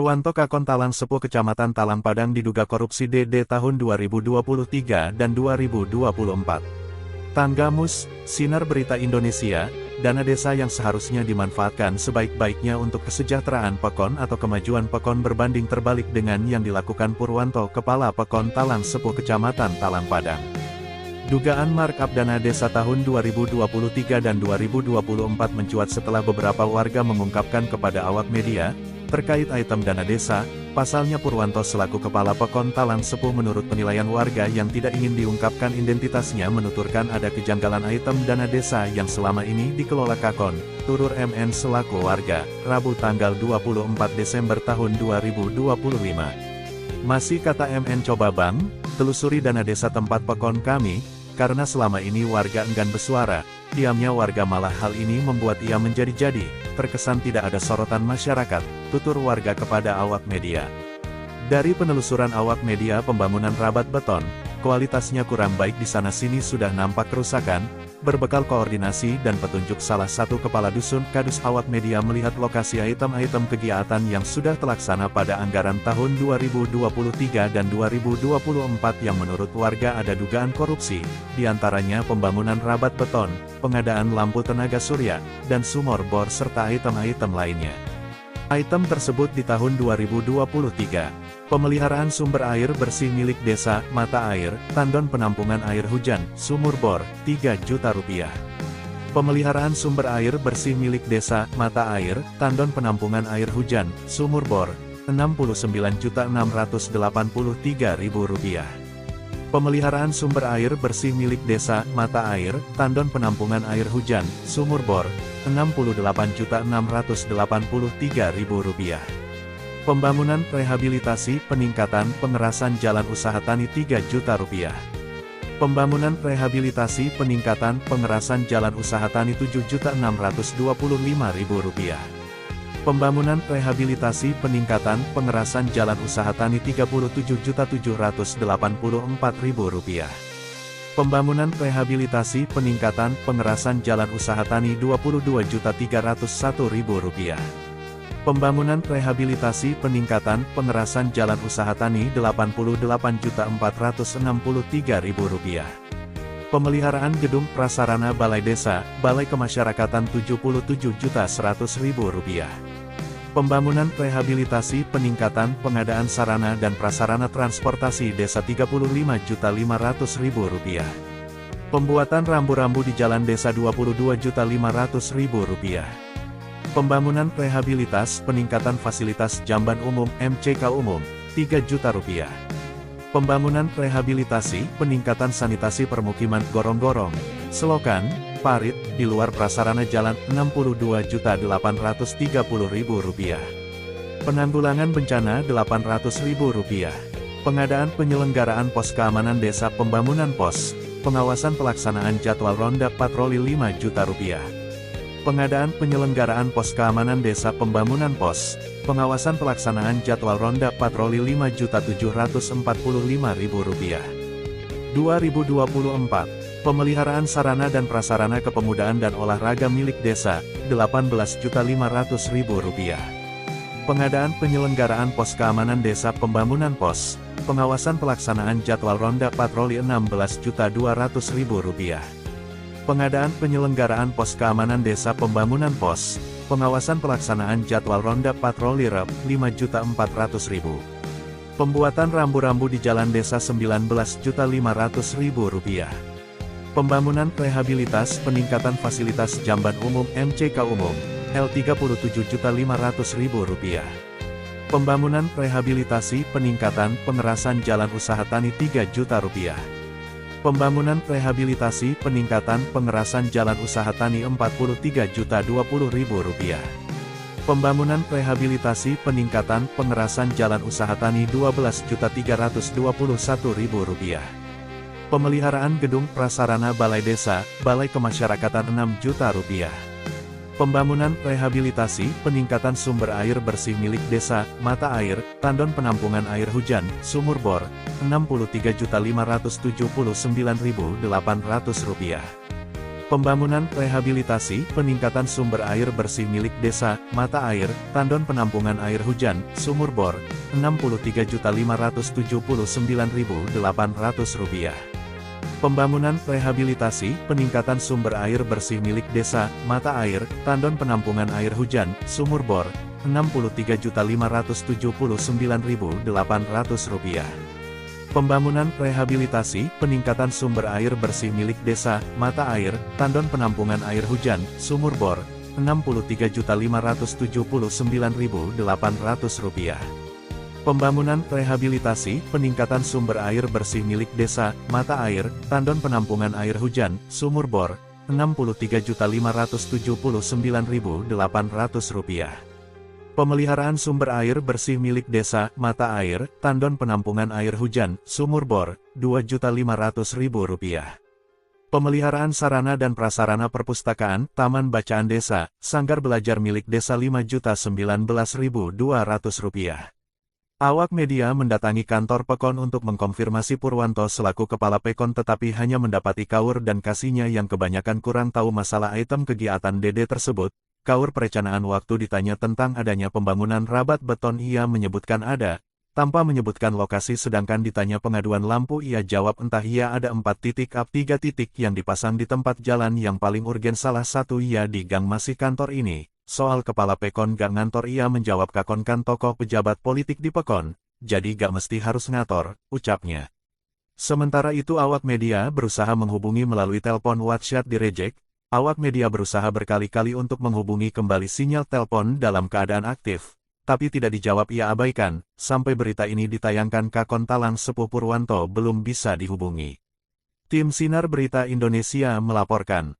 Purwanto Kakon Talang Sepuh Kecamatan Talang Padang diduga korupsi DD tahun 2023 dan 2024. Tangga Mus, Sinar Berita Indonesia, dana desa yang seharusnya dimanfaatkan sebaik-baiknya untuk kesejahteraan Pekon atau kemajuan Pekon berbanding terbalik dengan yang dilakukan Purwanto, Kepala Pekon Talang Sepuh Kecamatan Talang Padang. Dugaan markup dana desa tahun 2023 dan 2024 mencuat setelah beberapa warga mengungkapkan kepada awak media, terkait item dana desa. Pasalnya Purwanto selaku Kepala Pekon Talang Sepuh menurut penilaian warga yang tidak ingin diungkapkan identitasnya menuturkan ada kejanggalan item dana desa yang selama ini dikelola Kakon, Turur MN selaku warga, Rabu tanggal 24 Desember tahun 2025. Masih kata MN, coba bang, telusuri dana desa tempat Pekon kami, karena selama ini warga enggan bersuara. Diamnya warga malah hal ini membuat ia menjadi-jadi, terkesan tidak ada sorotan masyarakat, tutur warga kepada awak media. Dari penelusuran awak media, pembangunan rabat beton, kualitasnya kurang baik di sana-sini sudah nampak kerusakan. Berbekal koordinasi dan petunjuk salah satu kepala dusun Kadus, awak media melihat lokasi item-item kegiatan yang sudah terlaksana pada anggaran tahun 2023 dan 2024 yang menurut warga ada dugaan korupsi, diantaranya pembangunan rabat beton, pengadaan lampu tenaga surya, dan sumur bor serta item-item lainnya. Item tersebut di tahun 2023. Pemeliharaan sumber air bersih milik desa, mata air, tandon penampungan air hujan, sumur bor, 3 juta rupiah. Pemeliharaan sumber air bersih milik desa, mata air, tandon penampungan air hujan, sumur bor, 69.683.000 rupiah. Pemeliharaan sumber air bersih milik desa, mata air, tandon penampungan air hujan, sumur bor, 68.683.000 rupiah. Pembangunan rehabilitasi peningkatan pengerasan jalan usaha tani 3 juta rupiah. Pembangunan rehabilitasi peningkatan pengerasan jalan usaha tani 7.625.000 rupiah. Pembangunan rehabilitasi peningkatan pengerasan jalan usaha tani 37.784.000 rupiah. Pembangunan rehabilitasi peningkatan pengerasan jalan usaha tani 22.301.000 rupiah. Pembangunan rehabilitasi peningkatan pengerasan jalan usaha tani 88.463.000 rupiah. Pemeliharaan gedung prasarana balai desa, balai kemasyarakatan 77.100.000 rupiah. Pembangunan rehabilitasi peningkatan pengadaan sarana dan prasarana transportasi desa 35.500.000 rupiah. Pembuatan rambu-rambu di jalan desa 22.500.000 rupiah. Pembangunan rehabilitas peningkatan fasilitas jamban umum, MCK umum, 3 juta rupiah. Pembangunan rehabilitasi peningkatan sanitasi permukiman gorong-gorong, selokan, parit, di luar prasarana jalan, 62.830.000 rupiah. Penanggulangan bencana 800.000 rupiah. Pengadaan penyelenggaraan pos keamanan desa, pembangunan pos, pengawasan pelaksanaan jadwal ronda patroli 5 juta rupiah. Pengadaan penyelenggaraan pos keamanan desa, pembangunan pos, pengawasan pelaksanaan jadwal ronda patroli 5.745.000 rupiah. 2024, pemeliharaan sarana dan prasarana kepemudaan dan olahraga milik desa, 18.500.000 rupiah. Pengadaan penyelenggaraan pos keamanan desa, pembangunan pos, pengawasan pelaksanaan jadwal ronda patroli 16.200.000 rupiah. Pengadaan penyelenggaraan pos keamanan desa, pembangunan pos, pengawasan pelaksanaan jadwal ronda patroli REP, 5.400.000. Pembuatan rambu-rambu di jalan desa, 19.500.000 rupiah. Pembangunan rehabilitas peningkatan fasilitas jamban umum, MCK umum, L37.500.000 rupiah. Pembangunan rehabilitasi peningkatan pengerasan jalan usaha tani 3 juta rupiah. Pembangunan rehabilitasi peningkatan pengerasan jalan usaha tani 43.020.000 rupiah. Pembangunan rehabilitasi peningkatan pengerasan jalan usaha tani 12.321.000 rupiah. Pemeliharaan gedung prasarana balai desa, balai kemasyarakatan 6 juta rupiah. Pembangunan rehabilitasi peningkatan sumber air bersih milik desa, mata air, tandon penampungan air hujan, sumur bor, 63.579.800 rupiah. Pembangunan rehabilitasi peningkatan sumber air bersih milik desa, mata air, tandon penampungan air hujan, sumur bor, Rp63.579.800. Pembangunan rehabilitasi peningkatan sumber air bersih milik desa, mata air, tandon penampungan air hujan, sumur bor, Rp63.579.800. Pembangunan rehabilitasi peningkatan sumber air bersih milik desa, mata air, tandon penampungan air hujan, sumur bor, Rp63.579.800. Pembangunan rehabilitasi peningkatan sumber air bersih milik desa, mata air, tandon penampungan air hujan, sumur bor, Rp63.579.800. Pemeliharaan sumber air bersih milik desa, mata air, tandon penampungan air hujan, sumur bor, Rp2.500.000. Pemeliharaan sarana dan prasarana perpustakaan, taman bacaan desa, sanggar belajar milik desa Rp5.019.200. Awak media mendatangi kantor Pekon untuk mengkonfirmasi Purwanto selaku kepala Pekon tetapi hanya mendapati Kaur dan kasihnya yang kebanyakan kurang tahu masalah item kegiatan Dede tersebut. Kaur perencanaan waktu ditanya tentang adanya pembangunan rabat beton ia menyebutkan ada, tanpa menyebutkan lokasi sedangkan ditanya pengaduan lampu ia jawab entah ia ada 4 titik up 3 titik yang dipasang di tempat jalan yang paling urgen salah satu ia di gang masih kantor ini. Soal kepala Pekon gak ngantor ia menjawab kakon kan tokoh pejabat politik di Pekon, jadi gak mesti harus ngator, ucapnya. Sementara itu awak media berusaha menghubungi melalui telepon WhatsApp direjek. Awak media berusaha berkali-kali untuk menghubungi kembali sinyal telepon dalam keadaan aktif, tapi tidak dijawab ia abaikan, sampai berita ini ditayangkan Kakon Talang Sepuh Purwanto belum bisa dihubungi. Tim Sinar Berita Indonesia melaporkan.